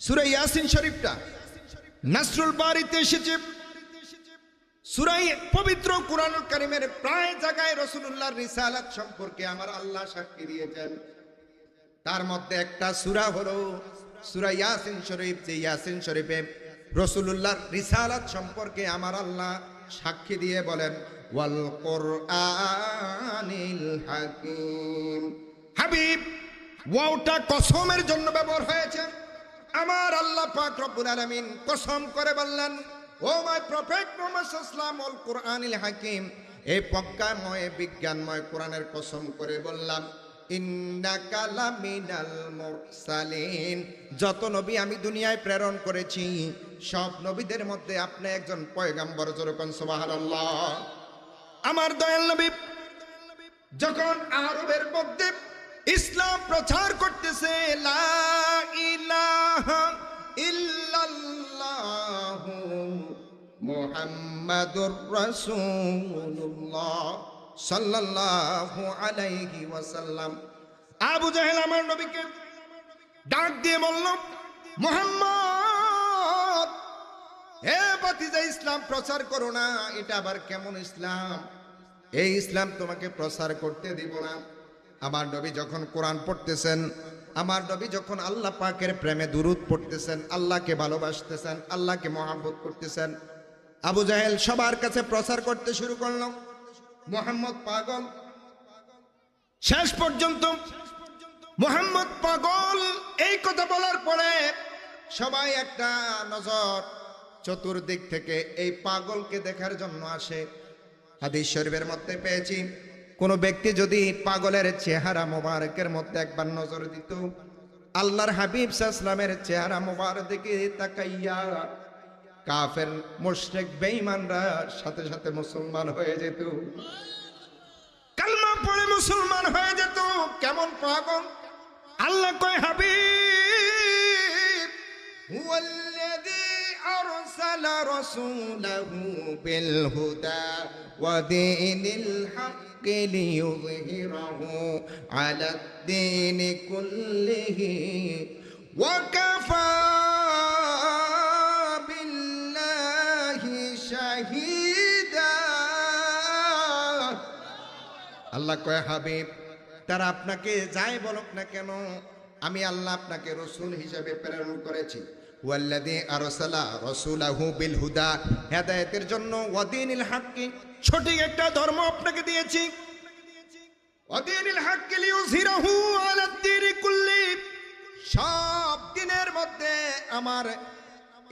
সূরা ইয়াসিন শরীফটা নাসরুল বারীতে এসেছে। সূরা পবিত্র কুরআনুল কারীমের প্রায় জায়গায় রাসূলুল্লাহর রিসালাত সম্পর্কে আমার আল্লাহ সাক্ষী দিয়েছেন। তার মধ্যে একটা সূরা হলো সূরা ইয়াসিন শরীফ। যে ইয়াসিন শরীফে রাসূলুল্লাহর রিসালাত সম্পর্কে আমার আল্লাহ সাক্ষী দিয়ে বলেন ওয়াল কুরআনিল হাকীম। হাবিব ওয়াওটা কসমের জন্য ব্যবহার হয়েছে। আমার আল্লাহ পাক রব্বুল আলামিন কসম করে বললেন, ও মাই প্রফেট মুহাম্মদ সাল্লাল্লাহু আলাইহি ওয়াসাল্লাম, ওয়াল কুরআনিল হাকীম, এই প্রজ্ঞাময় বিজ্ঞানময় কোরআনের কসম করে বললাম, ইন্নাকা লামিনাল মুরসালিন। যত নবী আমি দুনিয়ায় প্রেরণ করেছি সব নবীদের মধ্যে আপনি একজন পয়গম্বর। যেরকম সুবহানাল্লাহ। আমার দয়াল নবী যখন আরবের মধ্যে ইসলাম প্রচার করতেছে, লা ইলাহা ইল্লাল্লাহু মুহাম্মাদুর রাসূলুল্লাহ সাল্লাল্লাহু আলাইহি ওয়াসাল্লাম, আবু জাহেল আমার নবীকে ডাক দিয়ে বলল, মুহাম্মদ, হে ভাতিজা, ইসলাম প্রচার করো না। এটা আবার কেমন ইসলাম? এই ইসলাম তোমাকে প্রচার করতে দিব না। আমার নবী যখন কোরআন পড়তেছেন, আমার নবী যখন আল্লাহ পাকের প্রেমে দুরূদ পড়তেছেন, আল্লাহকে ভালোবাসতেছেন, আল্লাহকে মহব্বত করতেছেন, আবু জাহেল সবার কাছে প্রচার করতে শুরু করলো মুহাম্মদ পাগল। শেষ পর্যন্ত মুহাম্মদ পাগল এই কথা বলার পরে সবাই একটা নজর চতুর্দিক থেকে এই পাগলকে দেখার জন্য আসে। হাদিস শরীফের মধ্যে পেয়েছি, কোন ব্যক্তি যদি পাগলের চেহারা মোবারকের মধ্যে একবার নজর দিত, আল্লাহর হাবিব সাল্লাল্লাহু আলাইহি ওয়াসাল্লামের চেহারা মোবারক দিকে তাকাইয়া কাফের মুশরিক বেঈমানরা সাথে সাথে মুসলমান হয়ে যেত, কালমা পড়ে মুসলমান হয়ে যেত। কেমন পাগল! আল্লাহ কয়, হাবিব হুয়াল্লাযী আরসালা রাসূলাহু বিল হুদা ওয়া দীনিল হক লিইয়ুযহিরাহু আলাদ-দীনি কুল্লিহি ওয়া কাফা বিল্লাহি শাহীদা। আল্লাহ কয়, হাবিব, তারা আপনাকে যাই বলুক না কেন, আমি আল্লাহ আপনাকে রাসূল হিসেবে প্রেরণ করেছি। ওয়াল্লাযী আরসালা রাসূলাহু বিল হুদা, হেদায়েতের জন্য, ওয়া দীনিল হক, সঠিক একটা ধর্ম আপনাকে দিয়েছি। ওয়া দীনিল হক লিইয়ুযহিরাহু আলাদ-দীনি কুল্লি, সব দিনের মধ্যে আমার,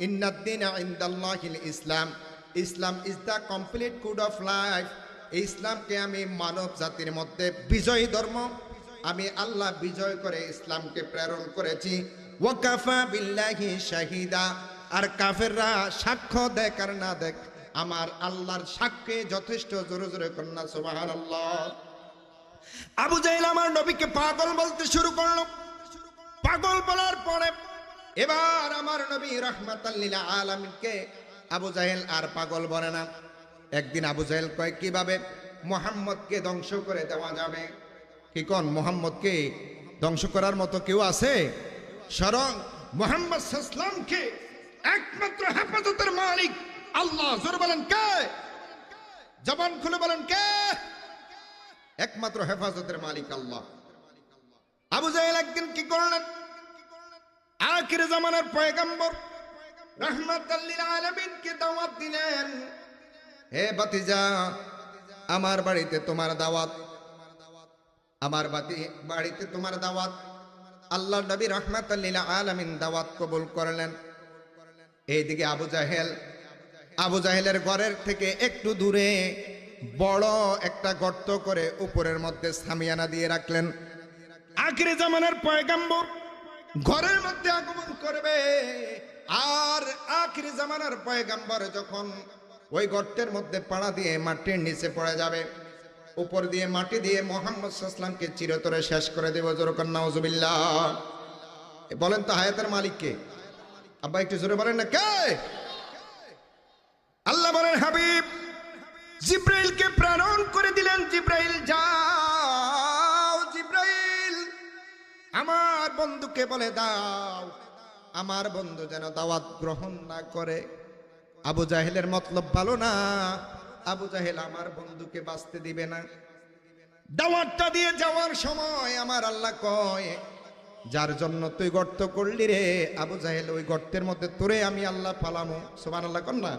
ইন্নাদ-দীনা ইনদাল্লাহিল ইসলাম, Islam is the complete code of life. ইসলামকে আমি মানব জাতির মধ্যে বিজয়ী ধর্ম, আমি আল্লাহ বিজয় করে ইসলামকে প্রেরণ করেছি। ওয়াকাফা বিল্লাহি শাহিদা, আর কাফেররা সাক্ষ্য দেখ আর না দেখ, আমার আল্লাহর সাক্ষ্যে যথেষ্ট। জোরে জোরে কন্যা সুবহানাল্লাহ। আবু জাহেল আমার নবীকে পাগল বলতে শুরু করলো। পাগল বলার পরে এবার আমার নবী রাহমাতাল লিল আলামিনকে আবু জাহেল আর পাগল বলে না। একদিন আবু জাহেল কয়, কিভাবে মুহাম্মদকে ধ্বংস করে দেওয়া যাবে? কি কোন, মুহাম্মদকে ধ্বংস করার মতো কেউ আছে? স্বয়ং মুহাম্মদ সাল্লাল্লাহু আলাইহি ওয়াসাল্লামকে একমাত্র হেফাজতের মালিক আল্লাহ। জোরে বলেন কে? জবান খুলে বলেন কে? একমাত্র হেফাজতের মালিক আল্লাহ। আবু জাহেল একদিন কি করলেন? আখির জামানার পয়গম্বর রাহমাতাল লিল আলামিনকে দাওয়াত দিলেন, হে ভাতিজা, আমার বাড়িতে তোমার দাওয়াত, আমার বাড়িতে তোমার দাওয়াত। আল্লাহর নবী রাহমাতাল লিল আলামিন দাওয়াত কবুল করলেন। এইদিকে আবু জাহেলের ঘরের থেকে একটু দূরে বড় একটা গর্ত করে উপরের মধ্যে সামিয়ানা দিয়ে রাখলেন। আখির জামানার পয়গম্বর ঘরের মধ্যে আগমন করবে, আর আখির জামানার পয়গম্বর যখন ওই গর্তের মধ্যে পাড়া দিয়ে মাটির নিচে পড়ে যাবে, উপর দিয়ে মাটি দিয়ে মুহাম্মদ সাল্লাল্লাহু আলাইহি ওয়াসাল্লামকে চিরতরে শেষ করে দেব। জোরকান নাউজুবিল্লাহ। বলেন তো হায়াতের মালিক কে? আব্বা একটু জোরে বলেন না, কে? আল্লাহ বলেন, হাবিব জিব্রাইলকে প্রেরণ করে দিলেন। জিব্রাইল যাও, জিব্রাইল আমার বন্ধুকে বলে দাও আমার বন্ধু যেন দাওয়াত গ্রহণ না করে। আবু জাহেলের মতলব ভালো না, আবু জাহেল আমার বন্ধুকে বাঁচতে দিবে না। দাওয়াতটা দিয়ে যাওয়ার সময় আমার আল্লাহ কয়, যার জন্য তুই গর্ত করলি রে আবু জাহেল, ওই গর্তের মধ্যে তোরে আমি আল্লাহ ফালামো। সুবহানাল্লাহ কন না।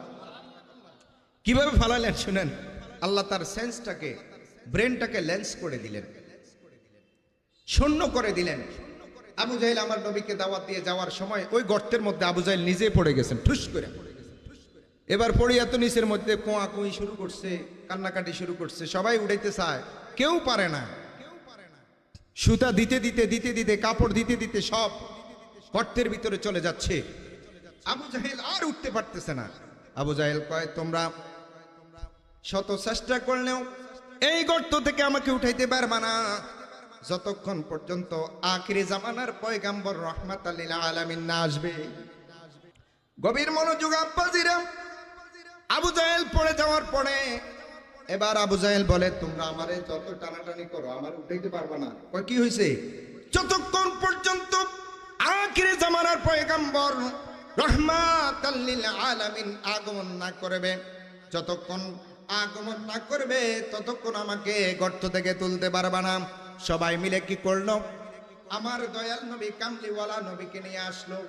কিভাবে ফালালেন শুনেন। আল্লাহ তার সেন্সটাকে, ব্রেনটাকে লেন্স করে দিলেন, শূন্য করে দিলেন। আবু জাহেল আমার নবীকে দাওয়াত দিয়ে যাওয়ার সময় ওই গর্তের মধ্যে আবু জাহেল নিজে পড়ে গেছেন ঠুস করে। এবার পড়িয়া তো নিচের মধ্যে কোয়া কুই শুরু করছে, কান্নাকাটি শুরু করছে, সবাই উঠাইতে চায়, কেউ পারে না। সুতা দিতে দিতে দিতে দিতে কাপড় দিতে দিতে সব গর্তের ভিতরে চলে যাচ্ছে। আবু জাহেল আর উঠতে পারতেছে না। আবু জাহেল কয়, তোমরা শত চেষ্টা করলেও এই গর্ত থেকে আমাকে উঠাইতে পারবা না, যতক্ষণ পর্যন্ত আখিরি জামানার পয়গাম্বর রাহমাতাল লিল আলামিন না আসবে। গভীর মনোযোগ আব্বাজিরা। আবু জাহেল পড়ে যাওয়ার পরে এবার আবু জাহেল বলে, তোমরা আমারে যত টানাটানি করো আমার উঠাইতে পারবা না। কয় কি হয়েছে? যতক্ষণ পর্যন্ত আখিরি জামানার পয়গাম্বর রাহমাতাল লিল আলামিন আগমন না করবে, যতক্ষণ আগমন না করবে ততক্ষণ আমাকে গর্ত থেকে তুলতে পারবা না। সবাই মিলে কি করলো? আমার দয়াল নবী কামলিওয়ালা নবীকে নিয়ে আসলো,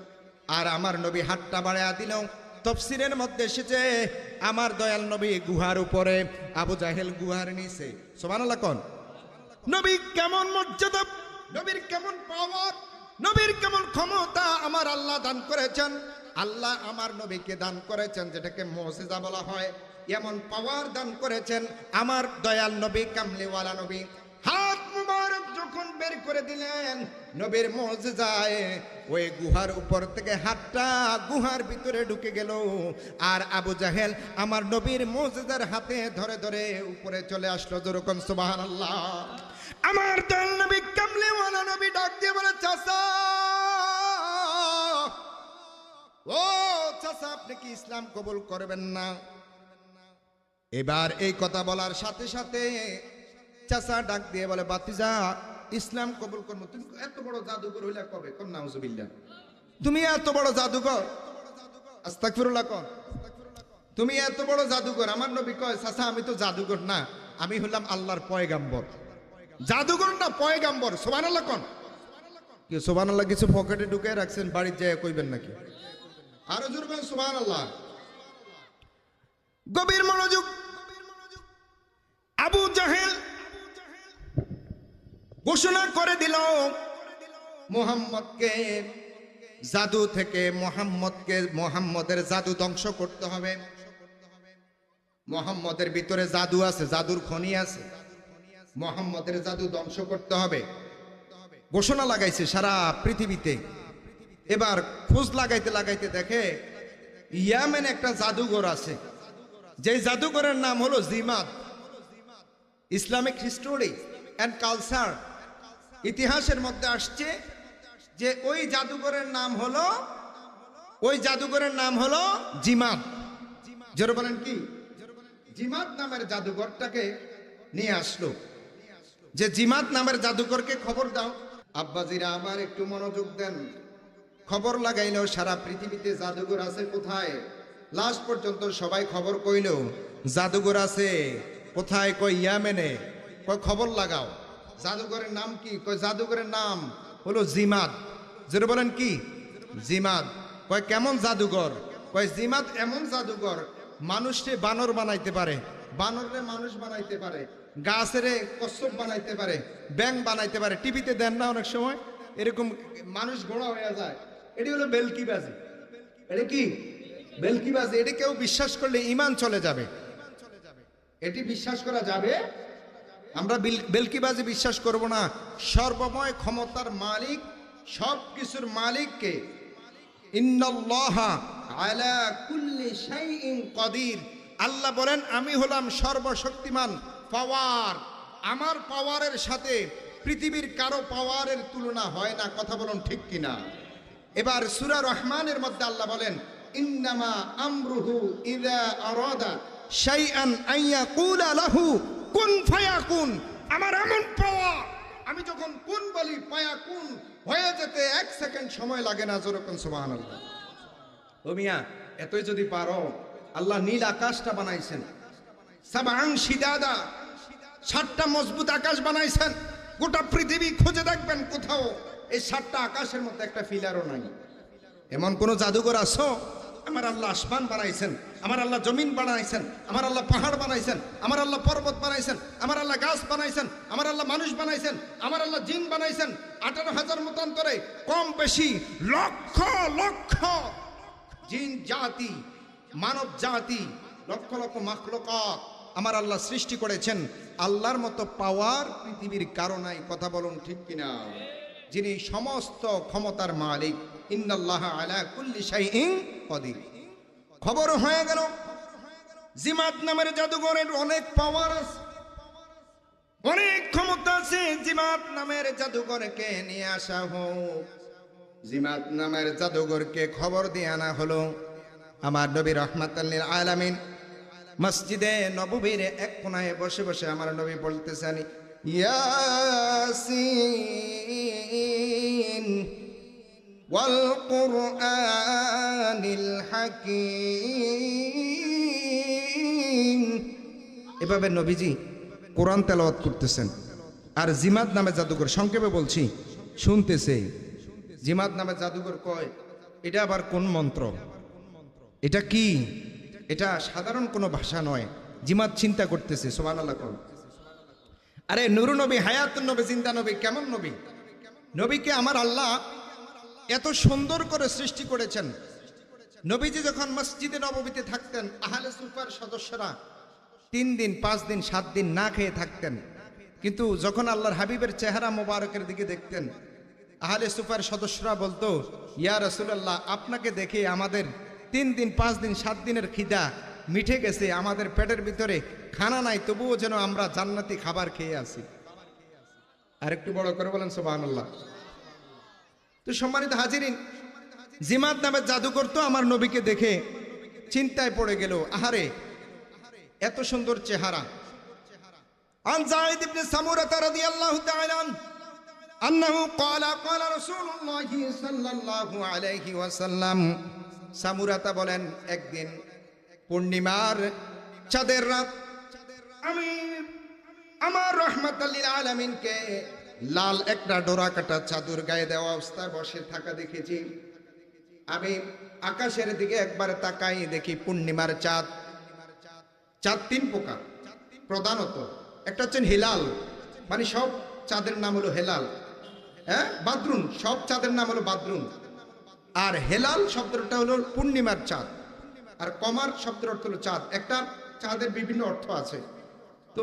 আর আমার নবী হাতটা বাড়ায়া দিল। তাফসীরের মধ্যে এসেছে আমার দয়াল নবী গুহার উপরে, আবু জাহেল গুহার নিচে। সুবহানাল্লাহ কোন। নবী কেমন মর্যাদা, নবীর কেমন পাওয়ার, নবীর কেমন ক্ষমতা আমার আল্লাহ দান করেছেন। আল্লাহ আমার নবীকে দান করেছেন যেটাকে মুজিজা বলা হয়, এমন পাওয়ার দান করেছেন আমার দয়াল নবী কামলিওয়ালা নবী। হাত মুবারক যখন বের করে দিলেন, নবীর মুজিজায় ওই গুহার উপর থেকে হাতটা গুহার ভিতরে ঢুকে গেল, আর আবু জাহেল আমার নবীর মুজিজার হাতে ধরে ধরে উপরে চলে আসলো। যেরকম সুবহানাল্লাহ। আমার দয়াল নবী কামলিওয়ালা নবী ডাক দিয়ে বলে, চাচা, ও চাচা, আপনি কি ইসলাম কবুল করবেন না? এবার এই কথা বলার সাথে সাথে চাচা ডাক দিয়ে বলে, বাতিজা, ইসলাম কবুল করবো। তুমি এত বড় জাদুকর হইলা কবে? কোন নাউজুবিল্লাহ। তুমি এত বড় জাদুকর, আস্তাগফিরুল্লাহ কোন। তুমি এত বড় জাদুকর। আমার নবী কয়, চাচা আমি তো জাদুকর না, আমি হলাম আল্লাহর পয়গাম্বর। জাদুকর না, পয়গাম্বর। সুবহানাল্লাহ কোন। কি সুবহানাল্লাহ কিছু পকেটে ঢুকে রাখছেন, বাড়ির যায় কইবেন নাকি? আরো জোরে বলেন সুবহানাল্লাহ। গভীর মনোযোগ। আবু জাহেল ঘোষণা করে দিল, মুহাম্মদকে জাদু থেকে, মুহাম্মদের জাদু ধ্বংস করতে হবে। মুহাম্মদের ভিতরে জাদু আছে, জাদুর খনি আছে, মুহাম্মদের জাদু ধ্বংস করতে হবে। ঘোষণা লাগাইছে সারা পৃথিবীতে। এবার খোঁজ লাগাইতে লাগাইতে দেখে ইয়ামেন একটা জাদুঘর আছে, যে জাদুঘরের নাম হলো জিমাদ। ইসলামিক হিস্টোরি অ্যান্ড কালচার, ইতিহাসের মধ্যে আসছে যে ওই জাদুঘরের নাম হলো জিমাদ। জোরে বলেন কি? জিমাদ নামের জাদুঘরটাকে নিয়ে আসলো, যে জিমাদ নামের জাদুঘরকে খবর দাও। আব্বাজিরা আবার একটু মনোযোগ দেন। খবর লাগাইলেও সারা পৃথিবীতে জাদুঘর আছে কোথায়? লাস্ট পর্যন্ত সবাই খবর কইল জাদুঘর আছে কোথায়? কই ইয়ামেনে। কই খবর লাগাও। জাদুঘরের নাম কি? কই জাদুঘরের নাম হলো জিমাদ। যেটা বলেন কি? জিমাদ। কয় কেমন জাদুঘর? কয় জিমাদ এমন জাদুঘর, মানুষকে বানর বানাইতে পারে, বানরে মানুষ বানাইতে পারে, গাছেরে কচ্ছপ বানাইতে পারে, ব্যাং বানাইতে পারে। টিভিতে দেন না অনেক সময় এরকম মানুষ ঘোড়া হয়ে যায়। এটি হলো বেলকিবাজি। এটা কি? বেলকিবাজি। এটি কেউ বিশ্বাস করলে ঈমান চলে যাবে। এটি বিশ্বাস করা যাবে? আমরা বেলকিবাজি বিশ্বাস করব না। সর্বময় ক্ষমতার মালিক, সব কিছুর মালিককে, ইন্নাল্লাহা আলা কুল্লি শাইইন কাদির। আল্লাহ বলেন আমি হলাম সর্বশক্তিমান। পাওয়ার, আমার পাওয়ারের সাথে পৃথিবীর কারো পাওয়ারের তুলনা হয় না। কথা বলুন ঠিক কিনা? এবার সূরা রহমানের মধ্যে আল্লাহ বলেন, ইন্নামা আমরুহু ইযা আরাদা শাইআন আন ইয়াকুলা লাহু কুন ফায়াকুন। আমার এমন পাওয়ার, আমি যখন কোন বলি পায়া কোন হয়ে যেতে 1 সেকেন্ড সময় লাগে না। যেরকম সুবহানাল্লাহ। ও মিয়া, এতই যদি পারো, আল্লাহ নীল আকাশটা বানাইছেন, সাবআন শিদাদা, 7টা মজবুত আকাশ বানাইছেন। গোটা পৃথিবী খুঁজে দেখবেন কোথাও এই 7টা আকাশের মধ্যে একটা ফিলারও নাই। এমন কোন জাদুঘর আছো? আমার আল্লাহ আসমান বানাইছেন, আমার আল্লাহ জমিন বানাইছেন, আমার আল্লাহ পাহাড় বানাইছেন, আমার আল্লাহ পর্বত বানাইছেন, আমার আল্লাহ গাছ বানাইছেন, আমার আল্লাহ মানুষ বানাইছেন, আমার আল্লাহ জিন বানাইছেন। 18,000 মতান্তরে কম বেশি লক্ষ লক্ষ জিন জাতি, মানব জাতি, লক্ষ লক্ষ মাখলুকাত আমার আল্লাহ সৃষ্টি করেছেন। আল্লাহর মতো পাওয়ার পৃথিবীর কারো নাই। কথা বলুন ঠিক কিনা? যিনি সমস্ত ক্ষমতার মালিক। ইন্নাল্লাহা আলা কুল্লি শাইইন কাদির। খবর হয়ে গেল জিমাত নামের জাদুঘরের অনেক পাওয়ার আছে, অনেক ক্ষমতা আছে। জিমাত নামের জাদুঘরকে নিয়ে আসা হোক। জিমাত নামের জাদুঘরকে খবর দিয়ে আনা হলো। আমার নবী রাহমাতাল লিল আলামিন মসজিদে নববীর এক কোণায় বসে বসে আমার নবী বলতেছেন, ইয়াসিন ওয়াল কুরআনিল হাকীম। এভাবে নবীজি কোরআন তেলাওয়াত করতেছেন, আর জিমাত নামে জাদুঘর, সংক্ষেপে বলছি, শুনতেছে। জিমাত নামে জাদুঘর কয়, এটা আবার কোন মন্ত্র? এটা কি? এটা সাধারণ কোনো ভাষা নয়। জিমাত চিন্তা করতেছে। সুবহানাল্লাহ। আরে নুরু নবী, হায়াতুন নবী, জিন্দা নবী, কেমন নবী? নবীকে আমার আল্লাহ এত সুন্দর করে সৃষ্টি করেছেন। নবীজি যখন মসজিদে নববীতে থাকতেন, আহলে সুফার সদস্যরা 3 দিন 5 দিন 7 দিন না খেয়ে থাকতেন। কিন্তু যখন আল্লাহর হাবিবের চেহারা মোবারকের দিকে দেখতেন, আহলে সুফার সদস্যরা বলতো, ইয়া রাসূলুল্লাহ, আপনাকে দেখে আমাদের 3 দিন 5 দিন 7 দিনের খিদা মিটে গেছে, আমাদের পেটের ভিতরে খানা নাই, তবুও যেন আমরা জান্নাতি খাবার খেয়ে আছি। আর একটু বড় করে বলেন সুবহানাল্লাহ। তো সম্মানিত হাজিরিন, জিমাত নামের জাদুকর তো আমার নবীকে দেখে চিন্তায় পড়ে গেল। আহারে, এত সুন্দর চেহারা। আন যায়েদ ইবনে সামুরা রাদিয়াল্লাহু তাআলা আনহু ক্বালা ক্বালা রাসূলুল্লাহ সাল্লাল্লাহু আলাইহি ওয়াসাল্লাম। সামুরাতা বলেন, একদিন পূর্ণিমার চাঁদের রাত আমি আমার রাহমাতাল লিল আলামিনকে লাল একটা ডোরা কাটা চাদর গায়ে দেওয়া অবস্থায় বসে থাকা দেখেছি। আমি আকাশের দিকে একবার তাকাই, দেখি পূর্ণিমার চাঁদ। চাঁদ 3 প্রকার প্রধানত। একটা হচ্ছে হিলাল, মানে সব চাঁদের নাম হলো হেলাল। হ্যাঁ, বাদরুন, সব চাঁদের নাম হলো বাদরুন। আর হেলাল শব্দটা হলো পূর্ণিমার চাঁদ, আর কমার শব্দের অর্থ হলো চাঁদ। একটা চাঁদের বিভিন্ন অর্থ আছে। তো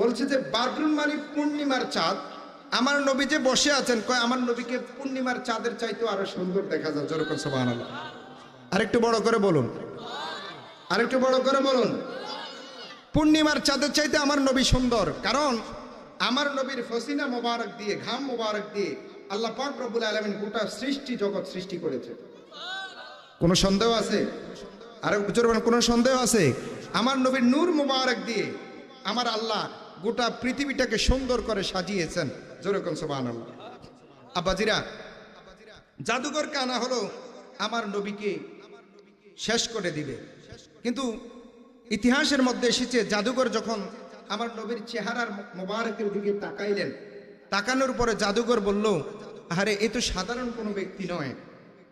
বলছে যে বাদরুন মানে পূর্ণিমার চাঁদ। আমার নবী যে বসে আছেন, কয় আমার নবীকে পূর্ণিমার চাঁদের চাইতেও আরো সুন্দর দেখা যায়। যেরকম সুবহানাল্লাহ। আরেকটু বড় করে বলুন, আরেকটু বড় করে বলুন। পূর্ণিমার চাঁদের চাইতে আমার নবী সুন্দর, কারণ আমার নবীর ফসিনা মোবারক দিয়ে, ঘাম মোবারক দিয়ে আল্লাহ পাক রব্বুল আলামিন গোটা সৃষ্টি জগৎ সৃষ্টি করেছে। কোনো সন্দেহ আছে? আরে জোরে বলেন, কোনো সন্দেহ আছে? আমার নবীর নূর মোবারক দিয়ে আমার আল্লাহ গোটা পৃথিবীটাকে সুন্দর করে সাজিয়েছেন। যেরকম সুবহানাল্লাহ। আব্বাজিরা, জাদুঘর কানা হলো আমার নবীকে শেষ করে দিবে। কিন্তু ইতিহাসের মধ্যে এসেছে, জাদুঘর যখন আমার নবীর চেহারার মোবারকের দিকে তাকাইলেন, তাকানোর পরে জাদুঘর বলল, আরে এ তো সাধারণ কোনো ব্যক্তি নয়,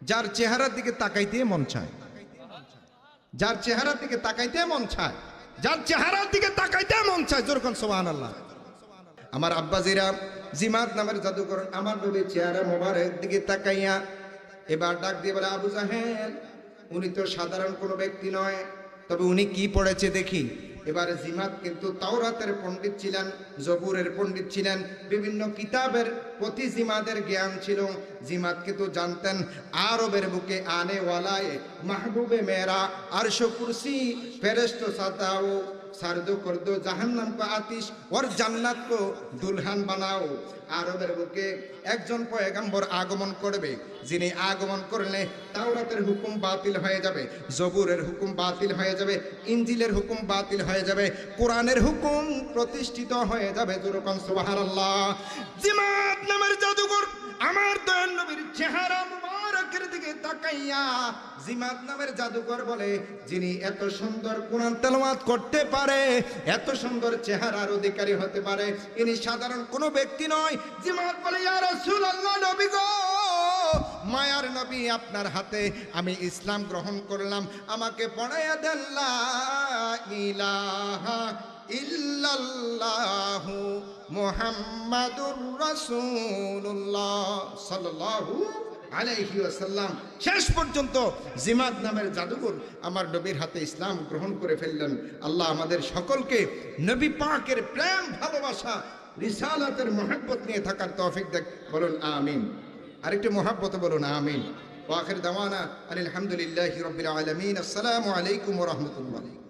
যার চেহারার দিকে তাকাইতে মন চায়, যার চেহারার দিকে তাকাইতে মন চায়, যার চেহারার দিকে তাকাইতে মন চায়। যেরকম সুবহানাল্লাহ। আমার আব্বাজিরা, জিমাত নামের জাদুঘর আমার নবীর চেহারা মোবারকের দিকে তাকাইয়া এবার ডাক দিয়ে বলে, আবু জাহেল, উনি তো সাধারণ কোনো ব্যক্তি নয়, তবে উনি কি পড়েছে দেখি। এবারে জিমাত কিন্তু তাওরাতের পণ্ডিত ছিলেন, জবুরের পণ্ডিত ছিলেন, বিভিন্ন কিতাবের প্রতি জিমাদের জ্ঞান ছিল। জিমাত কিন্তু জানতেন আরবের বুকে আনে ওয়ালায় মাহবুবে মেরা আরশ কুরসি ফেরেশতা সাতাও সারদো কর দো জাহান্নাম কো আতিশ और জান্নাত কো দুলহান বানাও। আরবের বুকে একজন পয়গম্বর আগমন করবে, যিনি আগমন করলে তাওরাতের হুকুম বাতিল হয়ে যাবে, জবুরের হুকুম বাতিল হয়ে যাবে, ইনজিলের হুকুম বাতিল হয়ে যাবে, কোরআনের হুকুম প্রতিষ্ঠিত হয়ে যাবে। যেরকম সুবহানাল্লাহ। জিমাত নামের জাদুকর আমার দয়াল নবীর চেহারা মুবারকের দিকে তাকাইয়া জিমাত নামের জাদুকর বলে, যিনি এত সুন্দর কোরআন তেলাওয়াত করতে পারে, এত সুন্দর চেহারার অধিকারী হতে পারে, ইনি সাধারণ কোনো ব্যক্তি নয়। জিমাত বলে, ইয়া রাসূলুল্লাহ, নবী গো, মায়ার নবী, আপনার হাতে আমি ইসলাম গ্রহণ করলাম, আমাকে পড়াইয়া দেন লা ইলাহা ইল্লাল্লাহু মুহাম্মাদুর রাসূলুল্লাহ সাল্লাল্লাহু আলাইহি ওয়াসাল্লাম। শেষ পর্যন্ত জিমাত নামের জাদুকর আমার নবীর হাতে ইসলাম গ্রহণ করে ফেললেন। আল্লাহ আমাদের সকলকে নবী পাকের প্রেম, ভালোবাসা, রিসালাতের মহব্বত নিয়ে থাকার তৌফিক দেখ। বলুন আমিন। আরেকটু মহব্বত বলুন আমিন। ওয়া আখির দাওয়ানা আলহামদুলিল্লাহি রাব্বিল আলামিন। আসসালামু আলাইকুম ওয়া রাহমাতুল্লাহ।